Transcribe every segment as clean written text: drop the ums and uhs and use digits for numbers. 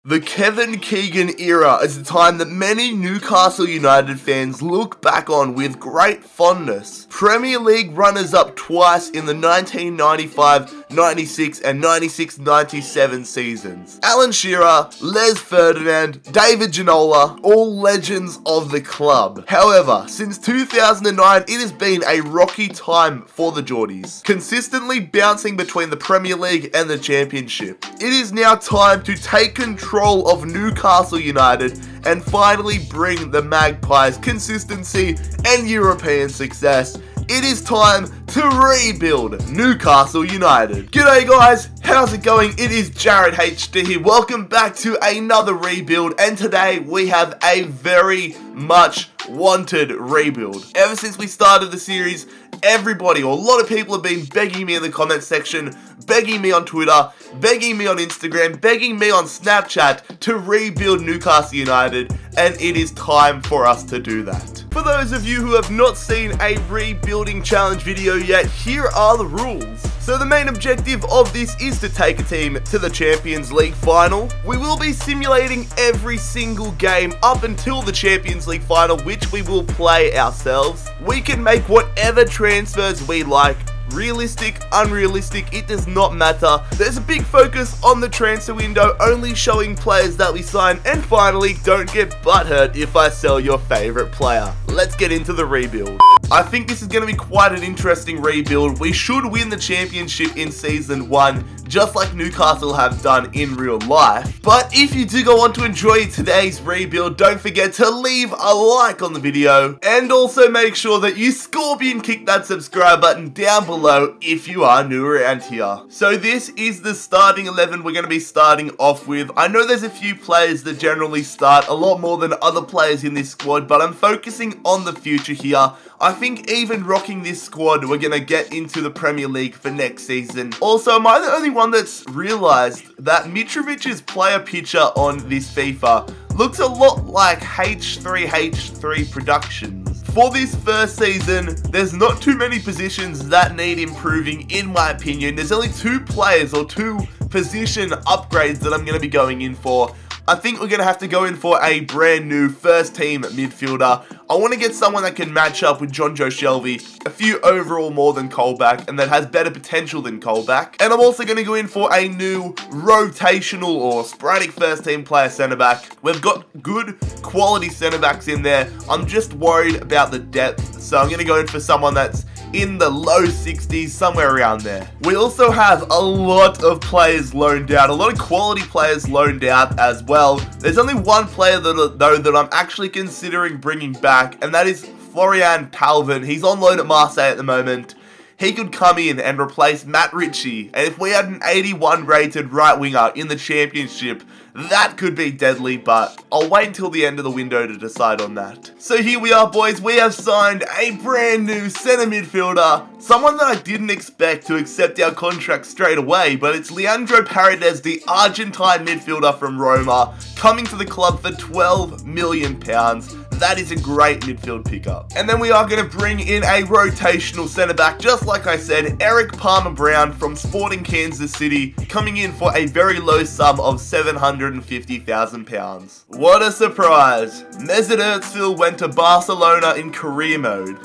The Kevin Keegan era is a time that many Newcastle United fans look back on with great fondness. Premier League runners-up twice in the 1995, 96 and 96-97 seasons. Alan Shearer, Les Ferdinand, David Ginola, all legends of the club. However, since 2009, it has been a rocky time for the Geordies, consistently bouncing between the Premier League and the Championship. It is now time to take control of Newcastle United and finally bring the Magpies consistency and European success. It is time to rebuild Newcastle United. G'day guys, how's it going? It is JarradHD here. Welcome back to another rebuild, and today we have a very much wanted rebuild. Ever since we started the series, everybody, or a lot of people have been begging me in the comment section, begging me on Twitter, begging me on Instagram, begging me on Snapchat to rebuild Newcastle United, and it is time for us to do that. For those of you who have not seen a rebuilding challenge video yet, here are the rules. So the main objective of this is to take a team to the Champions League final. We will be simulating every single game up until the Champions League final, which we will play ourselves. We can make whatever transfers we like. Realistic, unrealistic, it does not matter. There's a big focus on the transfer window, only showing players that we sign, and finally, don't get butthurt if I sell your favorite player. Let's get into the rebuild. I think this is going to be quite an interesting rebuild. We should win the championship in Season 1, just like Newcastle have done in real life. But if you do go on to enjoy today's rebuild, don't forget to leave a like on the video, and also make sure that you scorpion kick that subscribe button down below if you are new around here. So this is the starting 11 we're going to be starting off with. I know there's a few players that generally start a lot more than other players in this squad, but I'm focusing on the future here. I think even rocking this squad, we're going to get into the Premier League for next season. Also, am I the only one that's realised that Mitrovic's player picture on this FIFA looks a lot like H3 Productions? For this first season, there's not too many positions that need improving in my opinion. There's only two players or two position upgrades that I'm going to be going in for. I think we're going to have to go in for a brand new first team midfielder. I want to get someone that can match up with John Joe Shelby, a few overall more than Colback, and that has better potential than Colback. And I'm also going to go in for a new rotational or sporadic first team player centre back. We've got good quality centre backs in there. I'm just worried about the depth, so I'm going to go in for someone that's in the low 60s, somewhere around there. We also have a lot of players loaned out, a lot of quality players loaned out as well. There's only one player though that I'm actually considering bringing back, and that is Florian Thauvin. He's on loan at Marseille at the moment. He could come in and replace Matt Ritchie, and if we had an 81 rated right winger in the championship, that could be deadly, but I'll wait until the end of the window to decide on that. So here we are, boys. We have signed a brand new centre midfielder, someone that I didn't expect to accept our contract straight away, but it's Leandro Paredes, the Argentine midfielder from Roma, coming to the club for £12 million. That is a great midfield pickup. And then we are going to bring in a rotational centre-back, just like I said, Eric Palmer-Brown from Sporting Kansas City, coming in for a very low sum of £750,000. What a surprise! Mesut Özil went to Barcelona in career mode.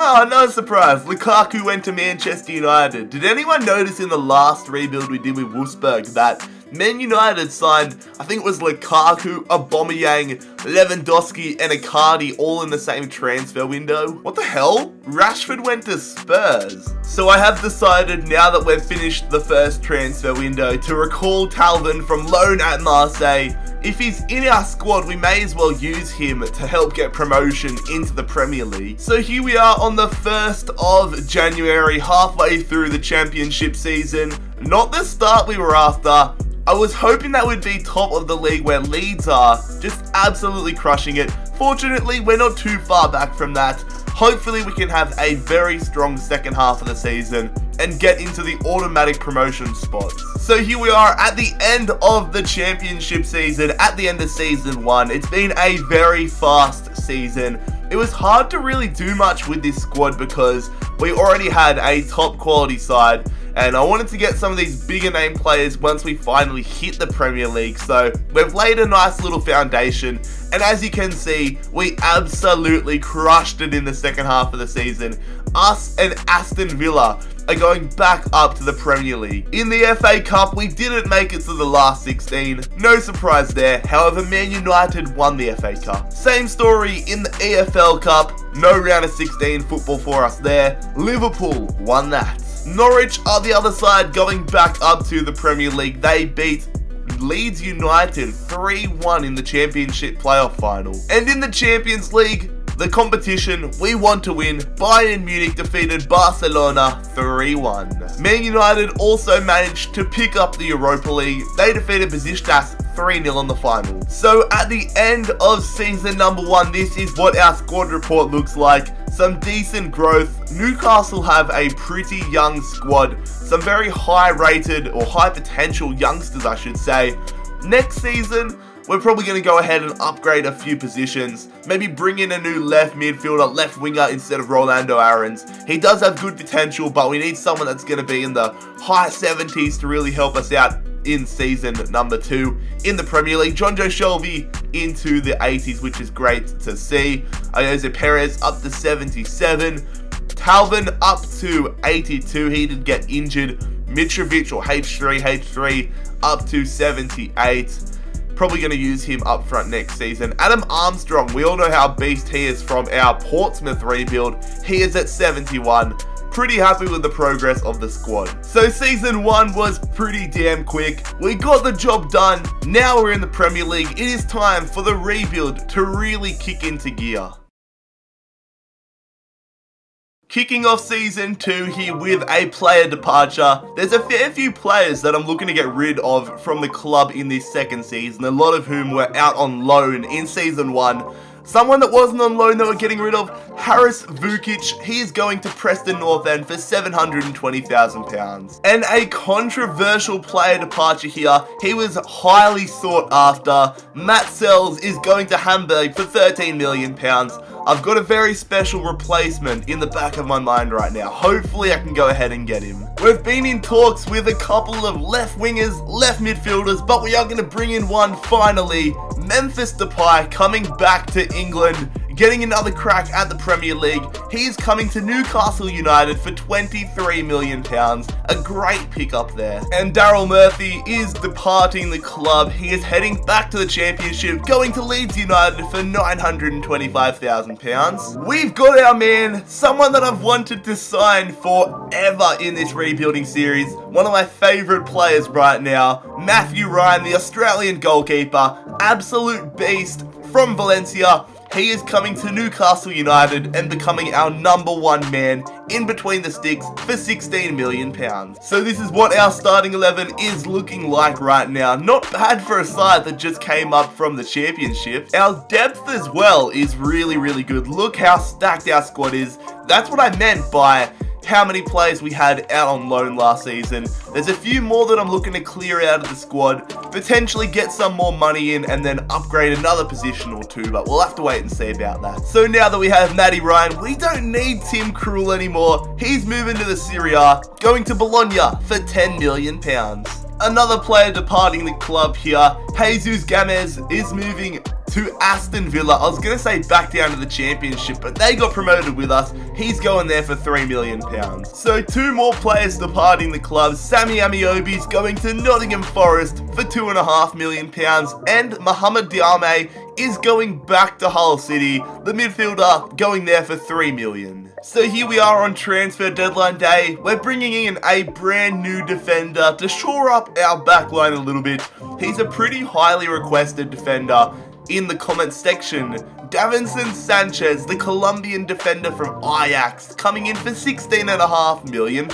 Oh, no surprise, Lukaku went to Manchester United. Did anyone notice in the last rebuild we did with Wolfsburg that Man United signed, I think it was Lukaku, Aubameyang, Lewandowski, and Icardi all in the same transfer window? What the hell? Rashford went to Spurs. So I have decided, now that we've finished the first transfer window, to recall Thauvin from loan at Marseille. If he's in our squad, we may as well use him to help get promotion into the Premier League. So here we are on the 1st of January, halfway through the championship season. Not the start we were after. I was hoping that would be top of the league where Leeds are, just absolutely crushing it. Fortunately, we're not too far back from that. Hopefully we can have a very strong second half of the season and get into the automatic promotion spots. So here we are at the end of the championship season, at the end of Season 1. It's been a very fast season. It was hard to really do much with this squad because we already had a top quality side, and I wanted to get some of these bigger name players once we finally hit the Premier League. So we've laid a nice little foundation, and as you can see, we absolutely crushed it in the second half of the season. Us and Aston Villa are going back up to the Premier League. In the FA Cup, we didn't make it to the last 16. No surprise there. However, Man United won the FA Cup. Same story in the EFL Cup. No round of 16 football for us there. Liverpool won that. Norwich are the other side, going back up to the Premier League. They beat Leeds United 3-1 in the Championship playoff final. And in the Champions League, the competition we want to win, Bayern Munich defeated Barcelona 3-1. Man United also managed to pick up the Europa League. They defeated Besiktas 3-0 in the final. So at the end of season number 1, this is what our squad report looks like. Some decent growth. Newcastle have a pretty young squad. Some very high rated or high potential youngsters, I should say. Next season, we're probably going to go ahead and upgrade a few positions. Maybe bring in a new left midfielder, left winger instead of Rolando Aarons. He does have good potential, but we need someone that's going to be in the high 70s to really help us out in season number 2 in the Premier League. Jonjo Shelvey into the 80s, which is great to see. Jose Perez up to 77. Talvin up to 82. He did get injured. Mitrovic or H3 up to 78. Probably going to use him up front next season. Adam Armstrong, we all know how beast he is from our Portsmouth rebuild. He is at 71. Pretty happy with the progress of the squad. So season 1 was pretty damn quick. We got the job done. Now we're in the Premier League. It is time for the rebuild to really kick into gear. Kicking off season 2 here with a player departure. There's a fair few players that I'm looking to get rid of from the club in this second season, a lot of whom were out on loan in season 1. Someone that wasn't on loan that we're getting rid of, Haris Vukic. He is going to Preston North End for £720,000. And a controversial player departure here. He was highly sought after. Matt Sells is going to Hamburg for £13 million. I've got a very special replacement in the back of my mind right now. Hopefully I can go ahead and get him. We've been in talks with a couple of left wingers, left midfielders, but we are going to bring in one finally. Memphis Depay coming back to England, getting another crack at the Premier League. He is coming to Newcastle United for £23 million. A great pickup there. And Daryl Murphy is departing the club. He is heading back to the Championship, going to Leeds United for £925,000. We've got our man, someone that I've wanted to sign forever in this rebuilding series. One of my favourite players right now, Matthew Ryan, the Australian goalkeeper. Absolute beast from Valencia. He is coming to Newcastle United and becoming our #1 man in between the sticks for £16 million. So this is what our starting 11 is looking like right now. Not bad for a side that just came up from the Championship. Our depth as well is really, really good. Look how stacked our squad is. That's what I meant by how many players we had out on loan last season. There's a few more that I'm looking to clear out of the squad, potentially get some more money in and then upgrade another position or two, but we'll have to wait and see about that. So now that we have Matty Ryan, we don't need Tim Krul anymore. He's moving to the Serie A, going to Bologna for £10 million. Another player departing the club here, Jesus Gamez, is moving to Aston Villa. I was going to say back down to the Championship, but they got promoted with us. He's going there for £3 million. So 2 more players departing the club. Sammy Amiobi's going to Nottingham Forest for £2.5 million. And Mohamed Diame is going back to Hull City. The midfielder going there for £3 million. So here we are on transfer deadline day. We're bringing in a brand new defender to shore up our backline a little bit. He's a pretty highly requested defender in the comments section. Davinson Sanchez, the Colombian defender from Ajax, coming in for £16.5 million.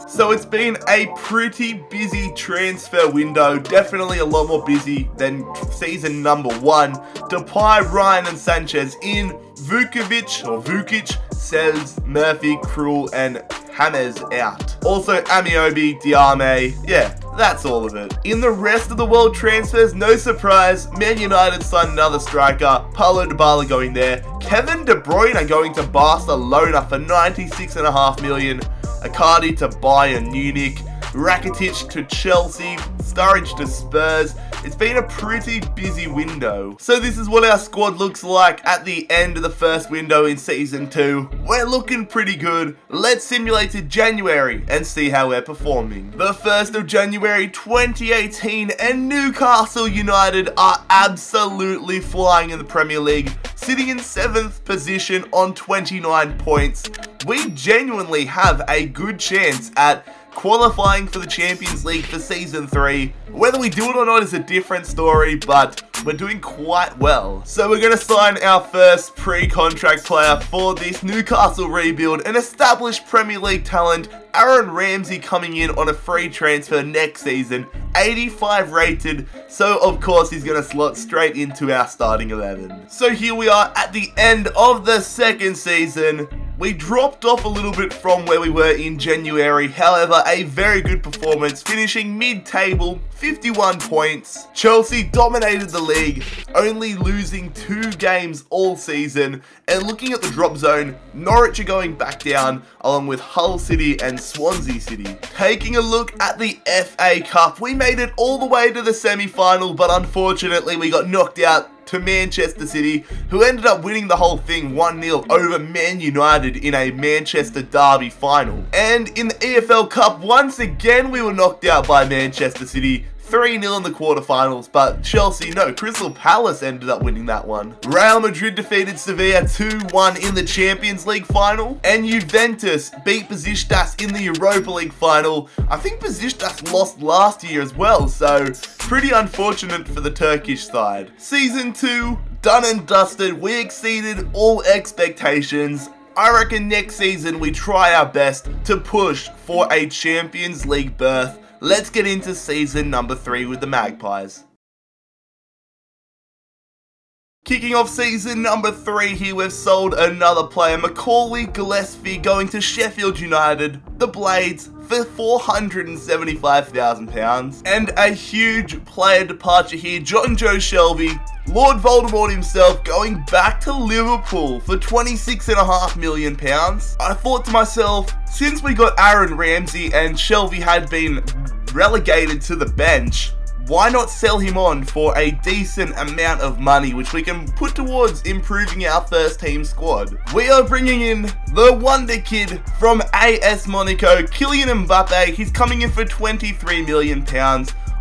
So it's been a pretty busy transfer window, definitely a lot more busy than season number 1. Depay, Ryan and Sanchez in, Vukic, Sells, Murphy, Krul and James out. Also Amiobi, Diame, yeah, that's all of it. In the rest of the world transfers, no surprise, Man United signed another striker, Paulo Dybala going there, Kevin De Bruyne going to Barcelona for £96.5 million, Icardi to Bayern Munich, Rakitic to Chelsea, Sturridge to Spurs. It's been a pretty busy window. So this is what our squad looks like at the end of the first window in Season 2. We're looking pretty good. Let's simulate to January and see how we're performing. The 1st of January 2018 and Newcastle United are absolutely flying in the Premier League, sitting in 7th position on 29 points. We genuinely have a good chance at qualifying for the Champions League for Season 3. Whether we do it or not is a different story, but we're doing quite well. So we're going to sign our first pre-contract player for this Newcastle rebuild, an established Premier League talent, Aaron Ramsey, coming in on a free transfer next season, 85 rated, so of course he's going to slot straight into our starting 11. So here we are at the end of the second season. We dropped off a little bit from where we were in January, however, a very good performance, finishing mid-table, 51 points. Chelsea dominated the league, only losing 2 games all season, and looking at the drop zone, Norwich are going back down, along with Hull City and Swansea City. Taking a look at the FA Cup, we made it all the way to the semi-final, but unfortunately we got knocked out to Manchester City, who ended up winning the whole thing 1-0 over Man United in a Manchester derby final. And in the EFL Cup, once again we were knocked out by Manchester City, 3-0 in the quarterfinals, but Chelsea, no, Crystal Palace ended up winning that one. Real Madrid defeated Sevilla 2-1 in the Champions League final, and Juventus beat Besiktas in the Europa League final. I think Besiktas lost last year as well, so pretty unfortunate for the Turkish side. Season 2, done and dusted. We exceeded all expectations. I reckon next season we try our best to push for a Champions League berth. Let's get into season number 3 with the Magpies. Kicking off season number 3 here, we've sold another player, Macaulay Gillespie, going to Sheffield United, the Blades, for £475,000. And a huge player departure here, John Joe Shelvey, Lord Voldemort himself, going back to Liverpool for £26.5 million. I thought to myself, since we got Aaron Ramsey and Shelvey had been relegated to the bench, why not sell him on for a decent amount of money, which we can put towards improving our first team squad. We are bringing in the wonder kid from AS Monaco, Kylian Mbappe. He's coming in for £23 million.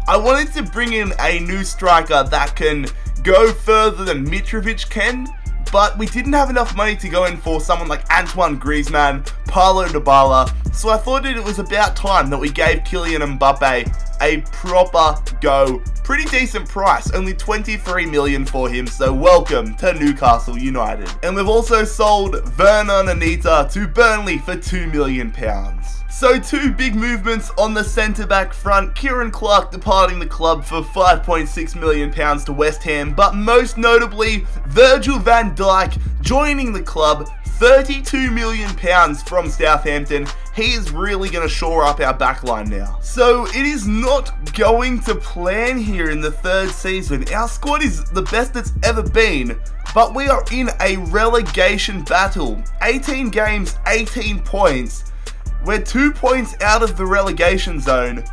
I wanted to bring in a new striker that can go further than Mitrovic can, but we didn't have enough money to go in for someone like Antoine Griezmann, Paulo Dybala, so I thought that it was about time that we gave Kylian Mbappe a proper go. Pretty decent price, only $23 million for him, so welcome to Newcastle United. And we've also sold Vernon Anita to Burnley for £2 million. So 2 big movements on the centre-back front, Kieran Clark departing the club for £5.6 million to West Ham, but most notably, Virgil van Dijk joining the club, £32 million from Southampton. He is really going to shore up our backline now. So it is not going to plan here in the 3rd season. Our squad is the best it's ever been, but we are in a relegation battle. 18 games, 18 points. We're 2 points out of the relegation zone.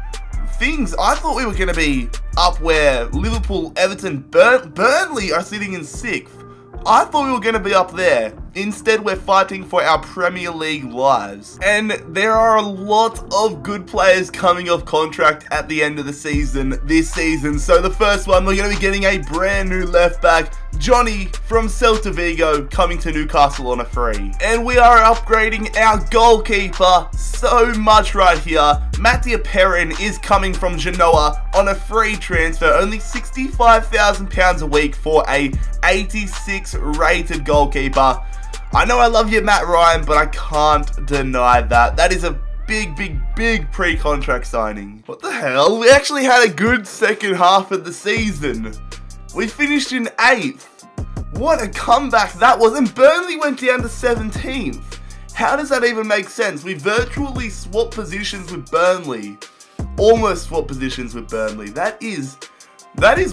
I thought we were going to be up where Liverpool, Everton, Burnley are sitting in 6th. I thought we were going to be up there. Instead, we're fighting for our Premier League lives. And there are a lot of good players coming off contract at the end of the season, this season. So the first one, we're going to be getting a brand new left back, Johnny from Celta Vigo, coming to Newcastle on a free. And we are upgrading our goalkeeper so much right here. Mattia Perrin is coming from Genoa on a free transfer, only £65,000 a week for a 86 rated goalkeeper. I know I love you, Matt Ryan, but I can't deny that. That is a big pre-contract signing. What the hell? We actually had a good second half of the season. We finished in 8th. What a comeback that was. And Burnley went down to 17th. How does that even make sense? We virtually swapped positions with Burnley. Almost swapped positions with Burnley. That is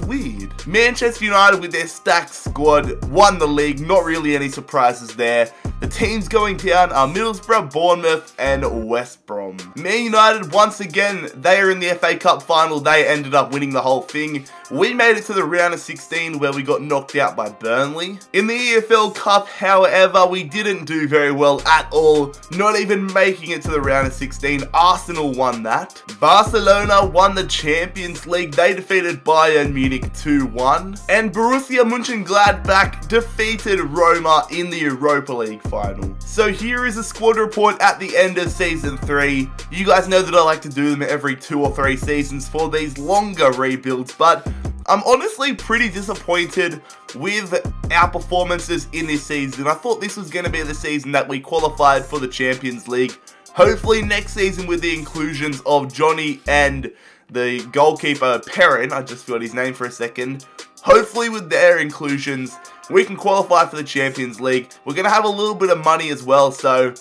weird. Manchester United with their stacked squad won the league. Not really any surprises there. The teams going down are Middlesbrough, Bournemouth, and West Brom. Man United, once again, they are in the FA Cup final. They ended up winning the whole thing. We made it to the round of 16 where we got knocked out by Burnley. In the EFL Cup, however, we didn't do very well at all, not even making it to the round of 16. Arsenal won that. Barcelona won the Champions League. They defeated Bayern Munich 2-1. And Borussia Mönchengladbach defeated Roma in the Europa League final. So here is a squad report at the end of Season 3. You guys know that I like to do them every 2 or 3 seasons for these longer rebuilds, but I'm honestly pretty disappointed with our performances in this season. I thought this was going to be the season that we qualified for the Champions League. Hopefully next season with the inclusions of Johnny and the goalkeeper Perrin, I just forgot his name for a second. Hopefully with their inclusions, we can qualify for the Champions League. We're going to have a little bit of money as well, so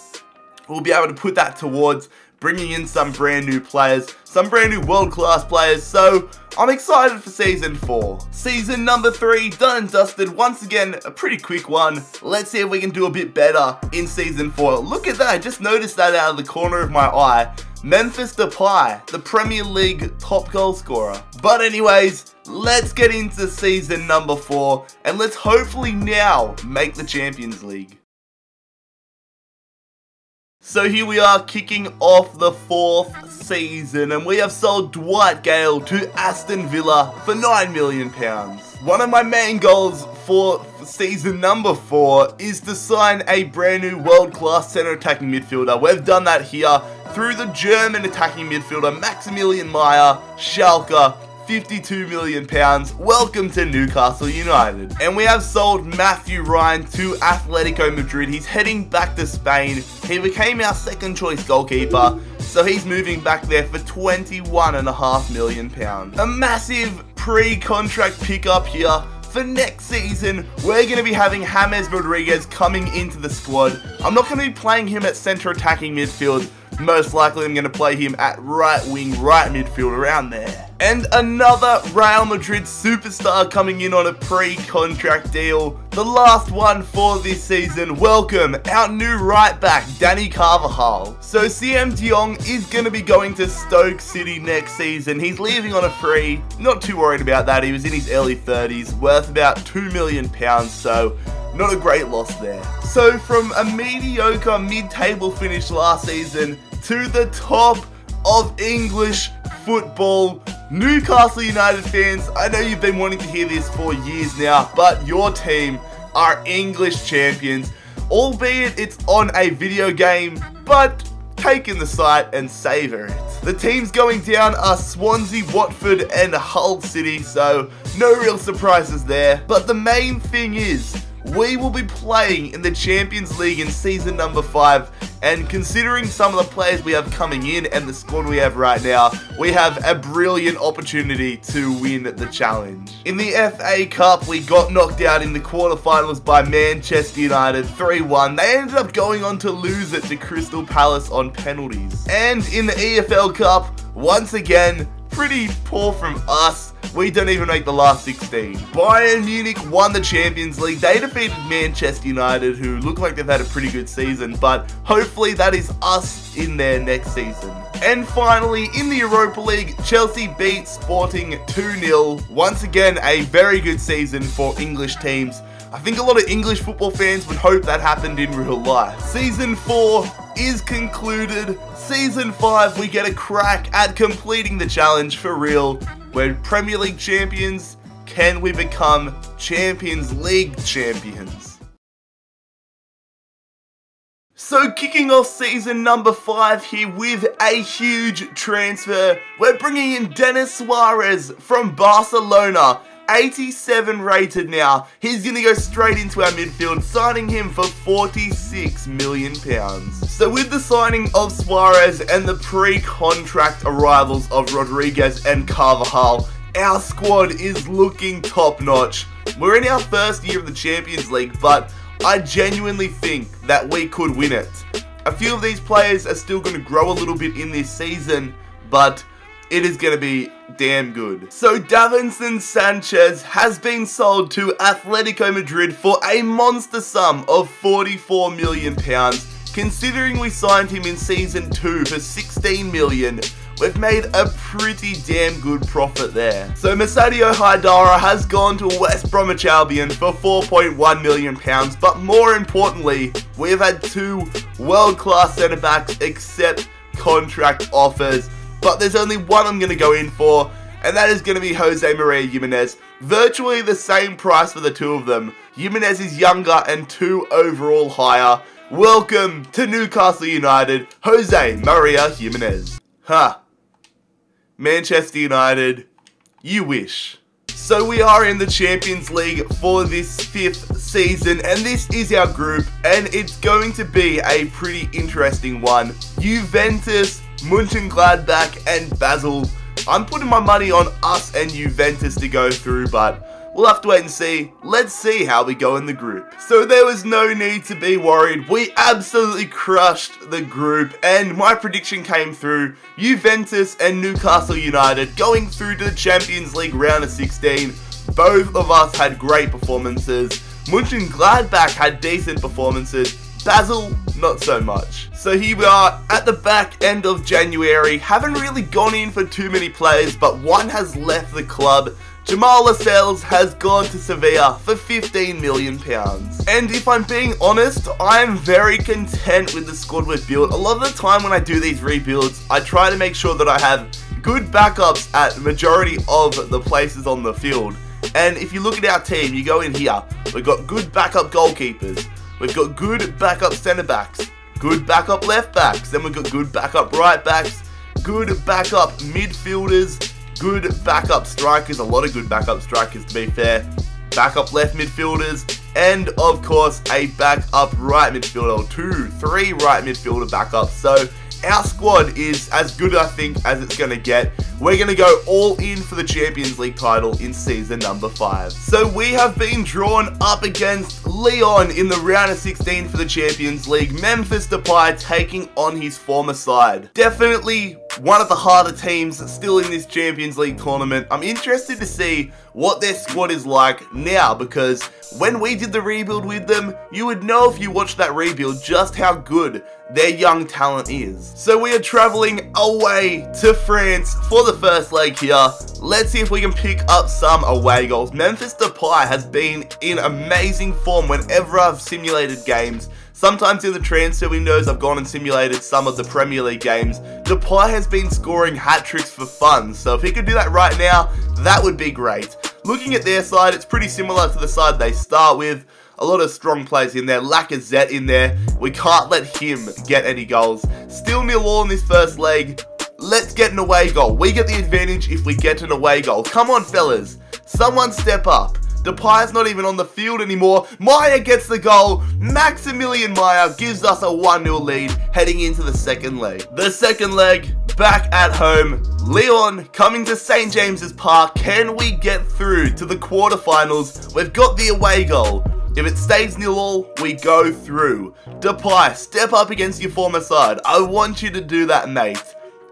we'll be able to put that towards bringing in some brand new players, some brand new world-class players, so I'm excited for Season 4. Season number 3, done and dusted. Once again, a pretty quick one. Let's see if we can do a bit better in Season 4. Look at that, I just noticed that out of the corner of my eye. Memphis Depay, the Premier League top goal scorer. But anyways, let's get into Season number 4, and let's hopefully now make the Champions League. So here we are kicking off the 4th season, and we have sold Dwight Gale to Aston Villa for £9 million. One of my main goals for season number 4 is to sign a brand new world-class centre attacking midfielder. We've done that here through the German attacking midfielder Maximilian Meyer, Schalke, £52 million. Welcome to Newcastle United. And we have sold Matthew Ryan to Atletico Madrid. He's heading back to Spain. He became our second choice goalkeeper, so he's moving back there for £21.5 million. A massive pre-contract pickup here. For next season, we're going to be having James Rodriguez coming into the squad. I'm not going to be playing him at centre attacking midfield. Most likely I'm going to play him at right wing, right midfield, around there. And another Real Madrid superstar coming in on a pre-contract deal. The last one for this season. Welcome, our new right back, Dani Carvajal. So CM de Jong is going to be going to Stoke City next season. He's leaving on a free. Not too worried about that. He was in his early 30s, worth about £2 million, so not a great loss there. So from a mediocre mid-table finish last season to the top of English football, Newcastle United fans, I know you've been wanting to hear this for years now, but your team are English champions, albeit it's on a video game, but take in the sight and savour it. The teams going down are Swansea, Watford and Hull City, so no real surprises there, but the main thing is, we will be playing in the Champions League in season number 5, and considering some of the players we have coming in and the squad we have right now, we have a brilliant opportunity to win the challenge. In the FA Cup, we got knocked out in the quarterfinals by Manchester United 3-1. They ended up going on to lose it to Crystal Palace on penalties. And in the EFL Cup, once again, pretty poor from us. We don't even make the last 16. Bayern Munich won the Champions League. They defeated Manchester United, who look like they've had a pretty good season, but hopefully that is us in their next season. And finally, in the Europa League, Chelsea beat Sporting 2-0. Once again, a very good season for English teams. I think a lot of English football fans would hope that happened in real life. Season 4 is concluded. Season 5, we get a crack at completing the challenge for real. We're Premier League champions. Can we become Champions League champions? So kicking off season number 5 here with a huge transfer. We're bringing in Denis Suarez from Barcelona. 87 rated now. He's going to go straight into our midfield, signing him for £46 million. So with the signing of Suarez and the pre-contract arrivals of Rodriguez and Carvajal, our squad is looking top-notch. We're in our first year of the Champions League, but I genuinely think that we could win it. A few of these players are still going to grow a little bit in this season, but it is going to be damn good. So Davinson Sanchez has been sold to Atletico Madrid for a monster sum of £44 million. Considering we signed him in Season 2 for £16 million, we've made a pretty damn good profit there. So Masadio Haidara has gone to West Bromwich Albion for £4.1 million, but more importantly, we've had 2 world-class centre-backs accept contract offers, but there's only one I'm going to go in for, and that is going to be Jose Maria Jimenez. Virtually the same price for the 2 of them. Jimenez is younger and 2 overall higher. Welcome to Newcastle United, Jose Maria Jimenez. Manchester United, you wish. So we are in the Champions League for this 5th season, and this is our group, and it's going to be a pretty interesting one. Juventus, Mönchengladbach, and Basel. I'm putting my money on us and Juventus to go through, but we'll have to wait and see. Let's see how we go in the group. So there was no need to be worried. We absolutely crushed the group, and my prediction came through. Juventus and Newcastle United going through to the Champions League round of 16. Both of us had great performances. Mönchengladbach had decent performances. Basel, not so much. So here we are at the back end of January. Haven't really gone in for too many players, but one has left the club. Jamal Lascelles has gone to Sevilla for £15 million. And if I'm being honest, I'm very content with the squad we've built. A lot of the time when I do these rebuilds, I try to make sure that I have good backups at the majority of the places on the field. And if you look at our team, you go in here, we've got good backup goalkeepers, we've got good backup centre backs, good backup left backs, then we've got good backup right backs, good backup midfielders, good backup strikers, a lot of good backup strikers to be fair, backup left midfielders, and of course a backup right midfielder, 3 right midfielder backups. So our squad is as good, I think, as it's going to get. We're going to go all in for the Champions League title in season number 5. So we have been drawn up against Lyon in the round of 16 for the Champions League. Memphis Depay taking on his former side. Definitely one of the harder teams still in this Champions League tournament. I'm interested to see what their squad is like now, because when we did the rebuild with them, you would know if you watched that rebuild just how good their young talent is. So we are traveling away to France for the first leg here. Let's see if we can pick up some away goals. Memphis Depay has been in amazing form whenever I've simulated games. Sometimes in the transfer windows, I've gone and simulated some of the Premier League games. Depay has been scoring hat-tricks for fun, so if he could do that right now, that would be great. Looking at their side, it's pretty similar to the side they start with. A lot of strong players in there. Lacazette in there. We can't let him get any goals. Still 0-0 in this first leg. Let's get an away goal. We get the advantage if we get an away goal. Come on, fellas. Someone step up. Depay's not even on the field anymore. Meyer gets the goal. Maximilian Meyer gives us a 1-0 lead heading into the second leg. The second leg, back at home. Lyon coming to St. James's Park. Can we get through to the quarterfinals? We've got the away goal. If it stays 0-0, we go through. Depay, step up against your former side. I want you to do that, mate.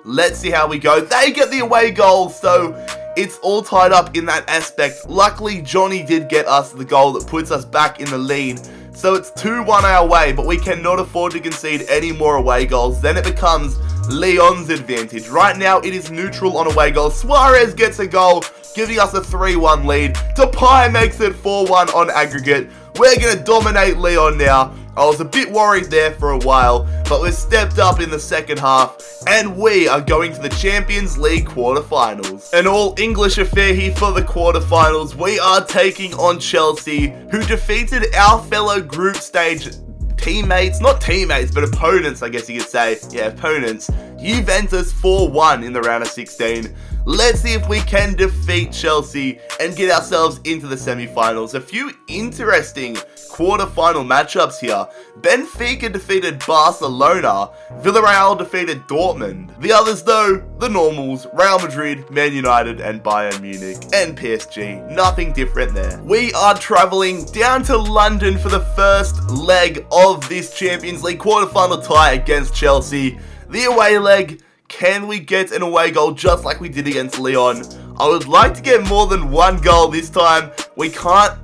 Let's see how we go. They get the away goal, so it's all tied up in that aspect. Luckily, Johnny did get us the goal that puts us back in the lead. So it's 2-1 our way, but we cannot afford to concede any more away goals. Then it becomes Lyon's advantage. Right now, it is neutral on away goals. Suarez gets a goal, giving us a 3-1 lead. Depay makes it 4-1 on aggregate. We're going to dominate Lyon now. I was a bit worried there for a while, but we've stepped up in the second half, and we are going to the Champions League quarterfinals. An all-English affair here for the quarterfinals. We are taking on Chelsea, who defeated our fellow group stage teammates, not teammates, but opponents, I guess you could say. Yeah, opponents. Juventus 4-1 in the round of 16. Let's see if we can defeat Chelsea and get ourselves into the semi-finals. A few interesting quarter-final matchups here. Benfica defeated Barcelona. Villarreal defeated Dortmund. The others though, the normals, Real Madrid, Man United, and Bayern Munich, and PSG. Nothing different there. We are travelling down to London for the first leg of this Champions League quarter-final tie against Chelsea. The away leg Can we get an away goal just like we did against Lyon? I would like to get more than one goal this time. We can't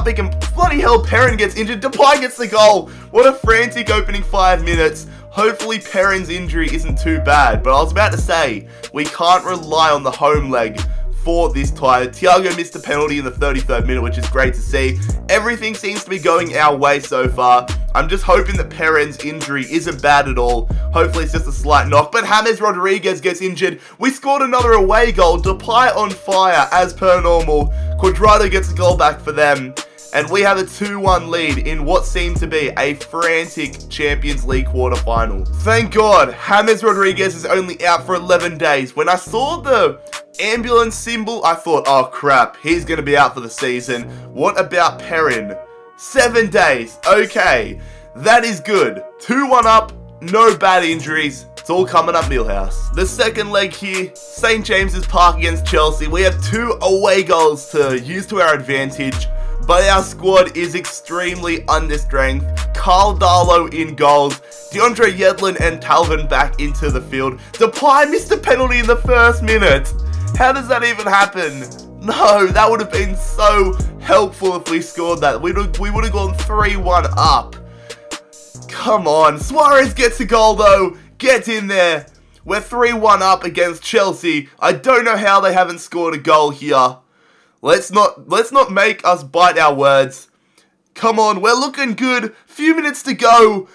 pick him. Bloody hell, Perrin gets injured. Depay gets the goal. What a frantic opening 5 minutes. Hopefully Perrin's injury isn't too bad. But I was about to say, we can't rely on the home leg for this tie. Thiago missed a penalty in the 33rd minute, which is great to see. Everything seems to be going our way so far. I'm just hoping that Perrin's injury isn't bad at all. Hopefully it's just a slight knock. But James Rodriguez gets injured. We scored another away goal. Depay on fire as per normal. Cuadrado gets a goal back for them. And we have a 2-1 lead in what seemed to be a frantic Champions League quarterfinal. Thank God, James Rodriguez is only out for 11 days. When I saw the ambulance symbol, I thought, oh crap, he's going to be out for the season. What about Perrin? 7 days. Okay, that is good. 2-1 up, no bad injuries. It's all coming up Millhouse. The second leg here, St. James's Park against Chelsea. We have 2 away goals to use to our advantage. But our squad is extremely under strength. Carl Darlow in goals. DeAndre Yedlin and Talvin back into the field. Depay missed a penalty in the first minute. How does that even happen? No, that would have been so helpful if we scored that. We would have gone 3-1 up. Come on. Suarez gets a goal though. Get in there. We're 3-1 up against Chelsea. I don't know how they haven't scored a goal here. Let's not make us bite our words. Come on, we're looking good. Few minutes to go.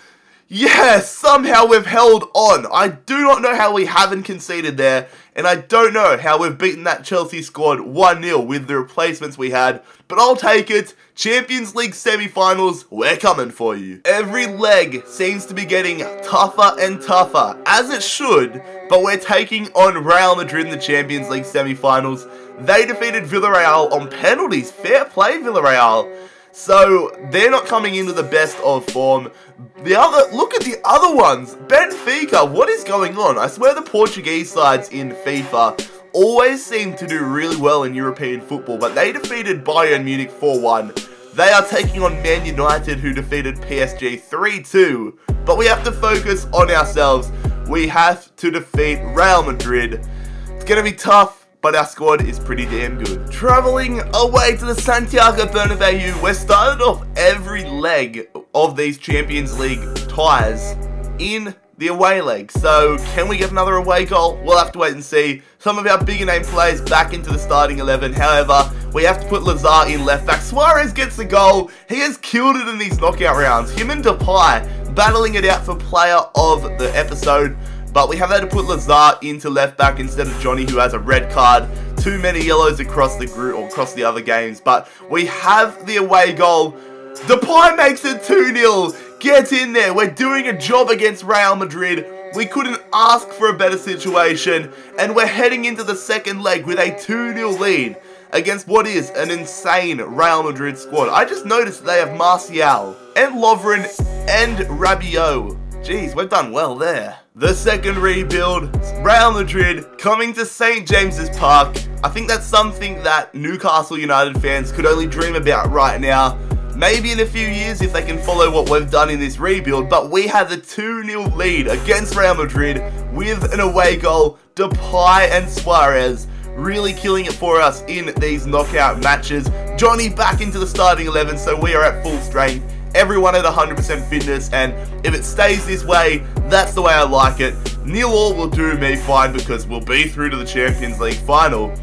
Yes, somehow we've held on. I do not know how we haven't conceded there. And I don't know how we've beaten that Chelsea squad 1-0 with the replacements we had. But I'll take it. Champions League semi-finals, we're coming for you. Every leg seems to be getting tougher and tougher, as it should. But we're taking on Real Madrid in the Champions League semi-finals. They defeated Villarreal on penalties. Fair play, Villarreal. So, they're not coming into the best of form. Look at the other ones. Benfica, what is going on? I swear the Portuguese sides in FIFA always seem to do really well in European football, but they defeated Bayern Munich 4-1. They are taking on Man United, who defeated PSG 3-2. But we have to focus on ourselves. We have to defeat Real Madrid. It's going to be tough, but our squad is pretty damn good. Traveling away to the Santiago Bernabeu, we're started off every leg of these Champions League ties in the away leg. So, can we get another away goal? We'll have to wait and see. Some of our bigger name players back into the starting 11. However, we have to put Lazar in left back. Suarez gets the goal. He has killed it in these knockout rounds. Him and Depay battling it out for player of the episode. But we have had to put Lazar into left back instead of Johnny, who has a red card. Too many yellows across the group or across the other games. But we have the away goal. Depay makes it 2-0. Get in there. We're doing a job against Real Madrid. We couldn't ask for a better situation. And we're heading into the second leg with a 2-0 lead against what is an insane Real Madrid squad. I just noticed they have Martial and Lovren and Rabiot. Jeez, we've done well there. The second rebuild, Real Madrid coming to St. James's Park. I think that's something that Newcastle United fans could only dream about right now. Maybe in a few years if they can follow what we've done in this rebuild, but we have the 2-0 lead against Real Madrid with an away goal. Depay and Suarez really killing it for us in these knockout matches. Johnny back into the starting 11, so we are at full strength. Everyone at 100% fitness, and if it stays this way, that's the way I like it. 0-0 will do me fine because we'll be through to the Champions League final.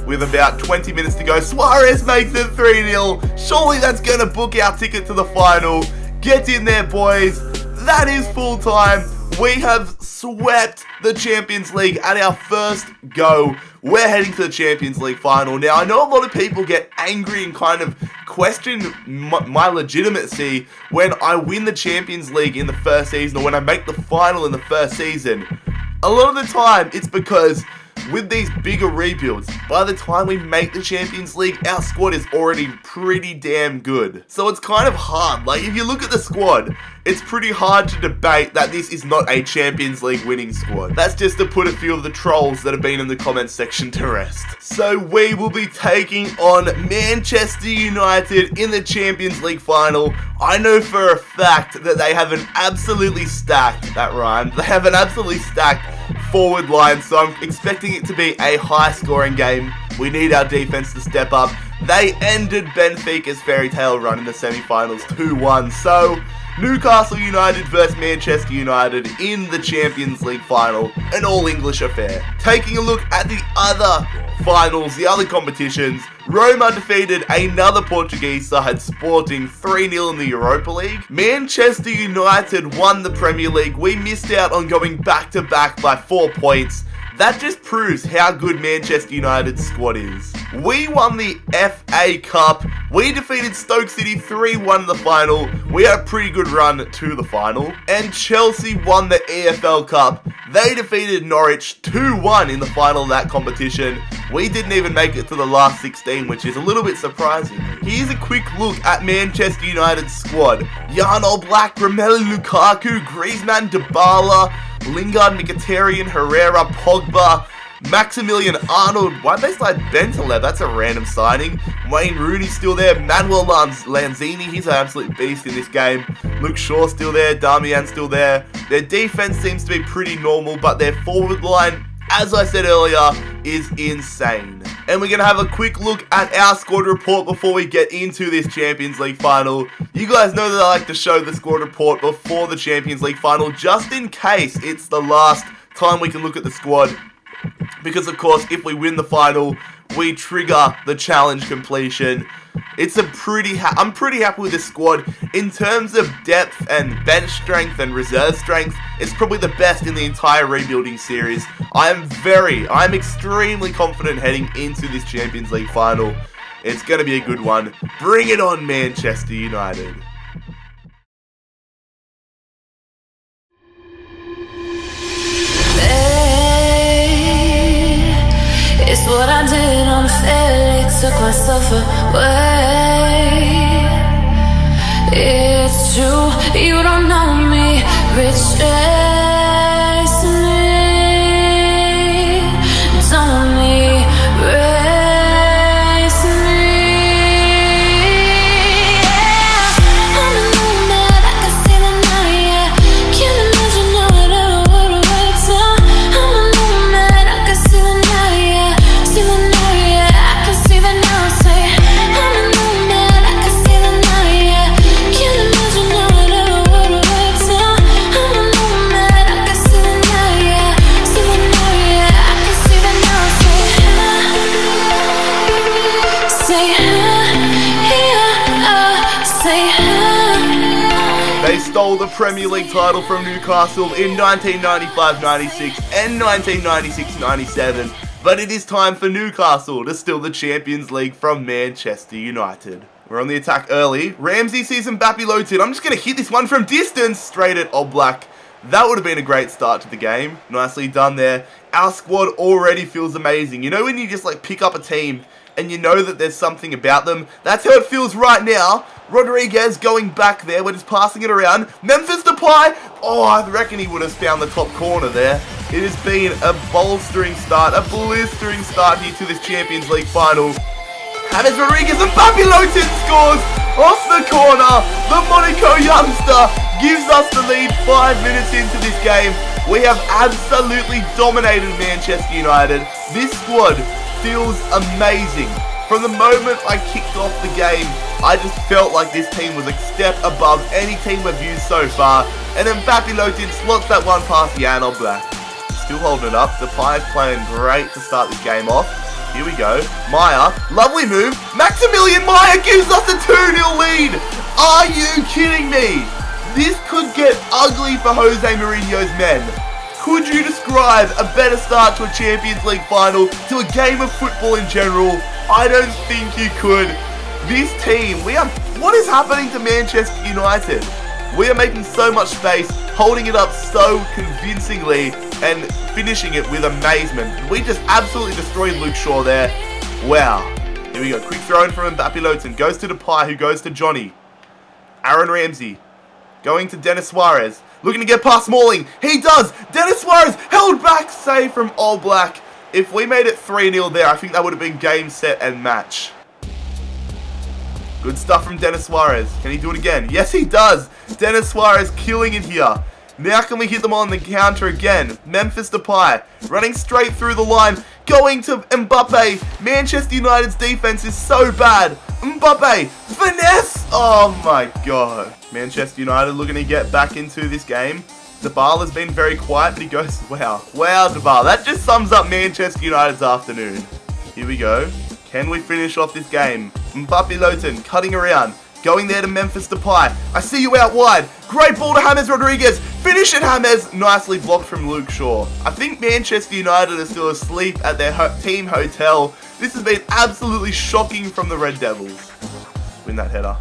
With about 20 minutes to go, Suarez makes it 3-0. Surely that's going to book our ticket to the final. Get in there, boys. That is full time. We have swept the Champions League at our first go. We're heading to the Champions League final. Now, I know a lot of people get angry and kind of question my legitimacy when I win the Champions League in the first season or when I make the final in the first season. A lot of the time, it's because with these bigger rebuilds, by the time we make the Champions League, our squad is already pretty damn good. So it's kind of hard. Like, if you look at the squad, it's pretty hard to debate that this is not a Champions League winning squad. That's just to put a few of the trolls that have been in the comments section to rest. So we will be taking on Manchester United in the Champions League final. I know for a fact that they have an absolutely stacked, that rhymed, they have an absolutely stacked forward line, so I'm expecting it to be a high-scoring game. We need our defense to step up. They ended Benfica's fairy tale run in the semi-finals 2-1, so Newcastle United versus Manchester United in the Champions League final, an all-English affair. Taking a look at the other finals, the other competitions, Roma defeated another Portuguese side, Sporting 3-0 in the Europa League. Manchester United won the Premier League. We missed out on going back-to-back by 4 points. That just proves how good Manchester United's squad is. We won the FA Cup. We defeated Stoke City 3-1 in the final. We had a pretty good run to the final. And Chelsea won the EFL Cup. They defeated Norwich 2-1 in the final of that competition. We didn't even make it to the last 16, which is a little bit surprising. Here's a quick look at Manchester United's squad. Jan Oblak, Romelu Lukaku, Griezmann, Dybala, Lingard, Mkhitaryan, Herrera, Pogba, Maximilian Arnold. Why'd they slide Bentaleb? That's a random signing. Wayne Rooney's still there. Manuel Lanzini, he's an absolute beast in this game. Luke Shaw's still there. Damian's still there. Their defense seems to be pretty normal, but their forward line, as I said earlier, is insane. And we're going to have a quick look at our squad report before we get into this Champions League final. You guys know that I like to show the squad report before the Champions League final, just in case it's the last time we can look at the squad. Because, of course, if we win the final, we trigger the challenge completion. I'm pretty happy with this squad. In terms of depth and bench strength and reserve strength, it's probably the best in the entire rebuilding series. I'm extremely confident heading into this Champions League final. It's going to be a good one. Bring it on, Manchester United. It's what I did unfairly, took myself away. It's true, you don't know me, retrace me, don't erase me. Yeah, I'm a new man, I can see the night, yeah. Can't imagine how it ever would've worked out. I'm a new man, I can see the night, yeah. See the night, yeah, I can see the now. Say, I'm a new man, I can see the night, yeah. Can't imagine how it ever would've worked out. I'm a new man, I can see the night, yeah. See the night, yeah, I can see the now. They stole the Premier League title from Newcastle in 1995-96 and 1996-97. But it is time for Newcastle to steal the Champions League from Manchester United. We're on the attack early. Ramsey sees Mbappe loads in. I'm just going to hit this one from distance straight at Oblak. That would have been a great start to the game. Nicely done there. Our squad already feels amazing. You know when you just like pick up a team and you know that there's something about them? That's how it feels right now. Rodriguez going back there. We're just passing it around. Memphis Depay. Oh, I reckon he would have found the top corner there. It has been a bolstering start, a blistering start here to this Champions League final. James Rodriguez and Mbappe loads in, scores off the corner. The Monaco youngster gives us the lead 5 minutes into this game. We have absolutely dominated Manchester United. This squad feels amazing. From the moment I kicked off the game, I just felt like this team was a step above any team we've used so far. And then Mbappe loads in, slots that one past Jan Oblak. Still holding it up. Depay's playing great to start this game off. Here we go. Meyer, lovely move. Maximilian Meyer gives us a 2-0 lead. Are you kidding me? This could get ugly for Jose Mourinho's men. Could you describe a better start to a Champions League final, to a game of football in general? I don't think you could. This team, what is happening to Manchester United? We are making so much space, holding it up so convincingly, and finishing it with amazement. We just absolutely destroyed Luke Shaw there. Wow. Here we go. Quick throw in from Mbappe Loton. Goes to Depay, who goes to Johnny. Aaron Ramsey. Going to Denis Suarez. Looking to get past Smalling. He does. Denis Suarez held back. Save from Oblak. If we made it 3-0 there, I think that would have been game, set, and match. Good stuff from Denis Suarez. Can he do it again? Yes, he does. Denis Suarez killing it here. Now can we hit them on the counter again? Memphis Depay running straight through the line, going to Mbappe. Manchester United's defense is so bad. Mbappe, finesse! Oh my god. Manchester United looking to get back into this game. Dybala's been very quiet, but he goes, wow. Wow, Dybala. That just sums up Manchester United's afternoon. Here we go. Can we finish off this game? Mbappe Lowton cutting around. Going there to Memphis Depay. I see you out wide. Great ball to James Rodriguez. Finish it, James. Nicely blocked from Luke Shaw. I think Manchester United are still asleep at their team hotel. This has been absolutely shocking from the Red Devils. Win that header.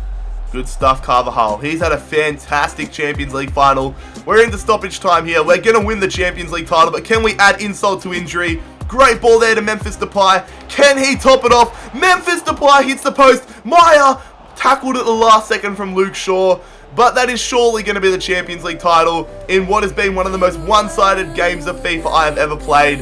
Good stuff, Carvajal. He's had a fantastic Champions League final. We're into stoppage time here. We're going to win the Champions League title, but can we add insult to injury? Great ball there to Memphis Depay. Can he top it off? Memphis Depay hits the post. Maya tackled at the last second from Luke Shaw, but that is surely going to be the Champions League title in what has been one of the most one-sided games of FIFA I have ever played.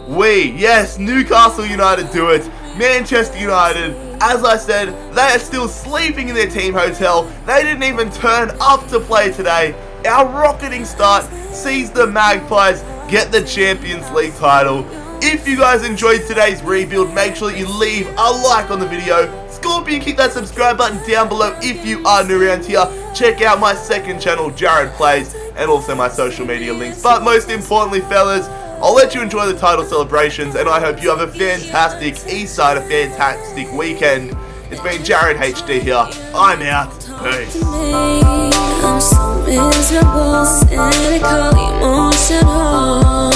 Yes, Newcastle United do it. Manchester United, as I said, they are still sleeping in their team hotel. They didn't even turn up to play today. Our rocketing start sees the Magpies get the Champions League title. If you guys enjoyed today's rebuild, make sure that you leave a like on the video. Scorpion, kick that subscribe button down below if you are new around here. Check out my second channel, Jared Plays, and also my social media links. But most importantly, fellas, I'll let you enjoy the title celebrations, and I hope you have a fantastic Eastside, a fantastic weekend. It's been JarradHD here. I'm out. Peace. I'm so miserable, cynical, emotional.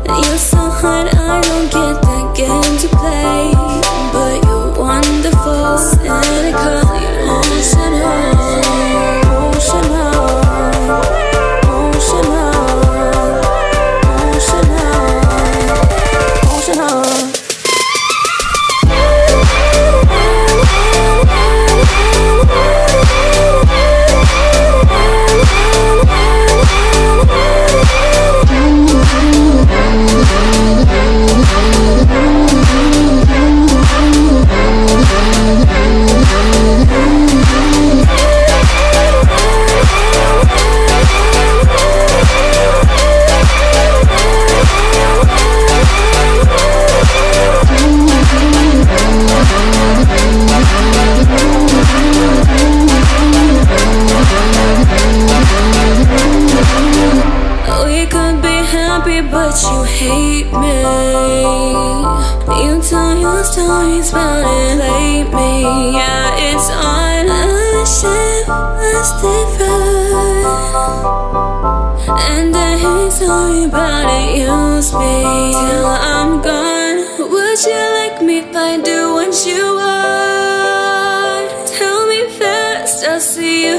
You're so hard, I don't get that game to play. But you're wonderful, cynical, but you hate me. You tell your stories about it lately. Yeah, it's on a ship that's different, and I hate sorry about it. Use me till I'm gone. Would you like me if I do what you want? Tell me fast, I'll see you.